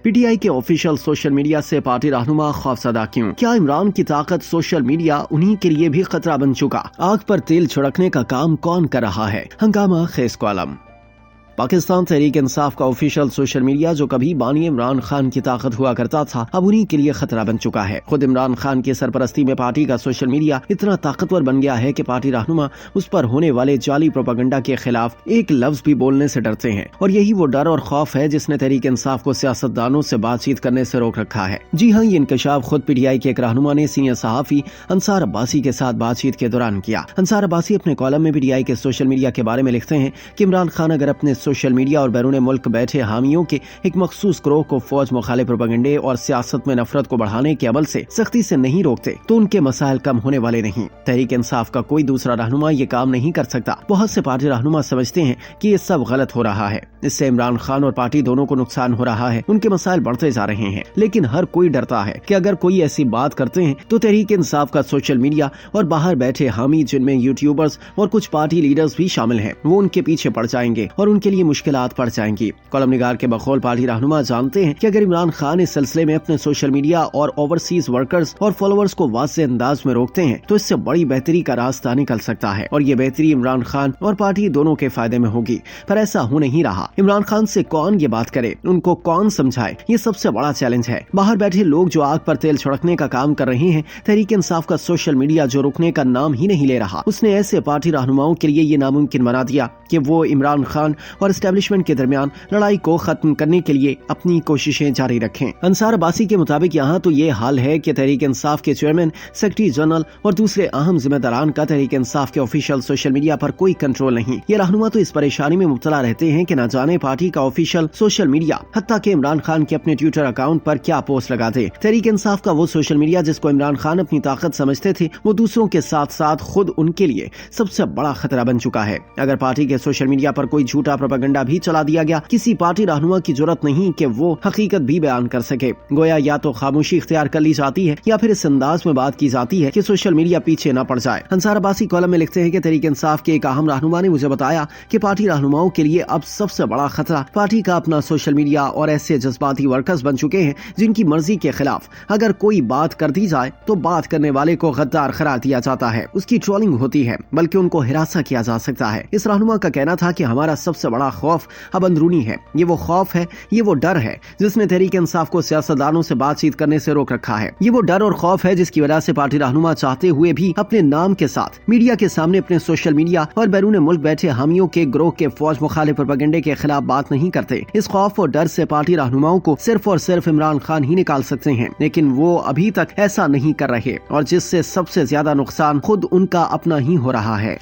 PTI के official social media से party रहनुमा खौफजदा क्यों? क्या इमरान की ताकत सोशल मीडिया उन्हीं के लिए भी खतरा बन चुका? आग पर तेल छिड़कने का काम कौन कर रहा है? हंगामा खेस कॉलम। पाकिस्तान तहरीक इंसाफ का ऑफिशियल सोशल मीडिया जो कभी बानी इमरान खान की ताकत हुआ करता था, अब उन्हीं के लिए खतरा बन चुका है। खुद इमरान खान की सरपरस्ती में पार्टी का सोशल मीडिया इतना ताकतवर बन गया है कि पार्टी रहनुमा उस पर होने वाले जाली प्रोपेगेंडा के खिलाफ एक लफ्ज भी बोलने से डरते हैं। और यही वो डर और खौफ है जिसने तहरीक इंसाफ को सियासतदानों से बातचीत करने से रोक रखा है। जी हाँ, ये इंकशाफ खुद पीटीआई के एक रहनुमा ने सीनियर सहाफी अंसार अब्बासी के साथ बातचीत के दौरान किया। अंसार अब्बासी अपने कॉलम में पीटीआई के सोशल मीडिया के बारे में लिखते हैं कि इमरान खान अगर अपने सोशल मीडिया और बैरून मुल्क बैठे हामियों के एक मखसूस ग्रोह को फौज मुखालिफ प्रोपेगेंडे और सियासत में नफरत को बढ़ाने के अमल से सख्ती से नहीं रोकते तो उनके मसाइल कम होने वाले नहीं। तहरीक इंसाफ का कोई दूसरा रहनुमा ये काम नहीं कर सकता। बहुत से पार्टी रहनुमा समझते हैं कि ये सब गलत हो रहा है, इससे इमरान खान और पार्टी दोनों को नुकसान हो रहा है, उनके मसाइल बढ़ते जा रहे हैं। लेकिन हर कोई डरता है कि अगर कोई ऐसी बात करते हैं तो तहरीक इंसाफ का सोशल मीडिया और बाहर बैठे हामी, जिनमें यूट्यूबर्स और कुछ पार्टी लीडर्स भी शामिल हैं, वो उनके पीछे पड़ जाएंगे और उनके लिए मुश्किलात पड़ जाएंगी। कॉलम निगार के बकौल पार्टी रहनुमा जानते हैं कि अगर इमरान खान इस सिलसिले में अपने सोशल मीडिया और ओवरसीज वर्कर्स और फॉलोअर्स को वाज़ेह अंदाज में रोकते हैं तो इससे बड़ी बेहतरी का रास्ता निकल सकता है और ये बेहतरी इमरान खान और पार्टी दोनों के फायदे में होगी। पर ऐसा हो नहीं रहा। इमरान खान से कौन ये बात करे, उनको कौन समझाए, ये सबसे बड़ा चैलेंज है। बाहर बैठे लोग जो आग पर तेल छिड़कने का काम कर रहे हैं, तहरीक इंसाफ का सोशल मीडिया जो रुकने का नाम ही नहीं ले रहा, उसने ऐसे पार्टी रहनुमाओं के लिए ये नामुमकिन बना दिया कि वो इमरान खान और एस्टेब्लिशमेंट के दरमियान लड़ाई को खत्म करने के लिए अपनी कोशिशें जारी रखें। अंसार अब्बासी के मुताबिक यहाँ तो ये हाल है कि तहरीक इंसाफ के चेयरमैन, सेक्रेटरी जनरल और दूसरे अहम जिम्मेदारान का तहरीक इंसाफ के ऑफिशियल सोशल मीडिया पर कोई कंट्रोल नहीं। ये रहनुमा तो इस परेशानी में मुब्तला रहते हैं कि न जाने पार्टी का ऑफिशियल सोशल मीडिया हत्ता के इमरान खान के अपने ट्विटर अकाउंट पर क्या पोस्ट लगा दे। तहरीक इंसाफ का वो सोशल मीडिया जिसको इमरान खान अपनी ताकत समझते थे, वो दूसरों के साथ साथ खुद उनके लिए सबसे बड़ा खतरा बन चुका है। अगर पार्टी के सोशल मीडिया पर कोई झूठा प्रोपेगेंडा भी चला दिया गया, किसी पार्टी रहनुमा की जरूरत नहीं कि वो हकीकत भी बयान कर सके। गोया या तो खामोशी इख्तियार कर ली जाती है या फिर इस अंदाज में बात की जाती है कि सोशल मीडिया पीछे न पड़ जाए। अंसार अब्बासी कॉलम में लिखते हैं कि तहरीक इंसाफ के एक अहम रहनुमा ने मुझे बताया कि पार्टी रहनुमाओं के लिए अब सबसे बड़ा खतरा पार्टी का अपना सोशल मीडिया और ऐसे जज्बाती वर्कर्स बन चुके हैं जिनकी मर्जी के खिलाफ अगर कोई बात कर दी जाए तो बात करने वाले को गद्दार करार दिया जाता है, उसकी ट्रोलिंग होती है, बल्कि उनको हिरासा किया जा सकता है। इस रहनुमा का कहना था कि हमारा सबसे बड़ा खौफ अब अंदरूनी है। ये वो खौफ है, ये वो डर है जिसने तहरीक इंसाफ को सियासतदानों से बातचीत करने से रोक रखा है। ये वो डर और खौफ है जिसकी वजह से पार्टी रहनुमा चाहते हुए भी अपने नाम के साथ मीडिया के सामने अपने सोशल मीडिया और बैरून मुल्क बैठे हामियों के ग्रोह के फौज मुखालिफ प्रोपेगेंडे के खिलाफ बात नहीं करते। इस खौफ और डर से पार्टी रहनुमाओं को सिर्फ और सिर्फ इमरान खान ही निकाल सकते हैं, लेकिन वो अभी तक ऐसा नहीं कर रहे और जिससे सबसे ज्यादा नुकसान खुद उनका अपना ही हो रहा है।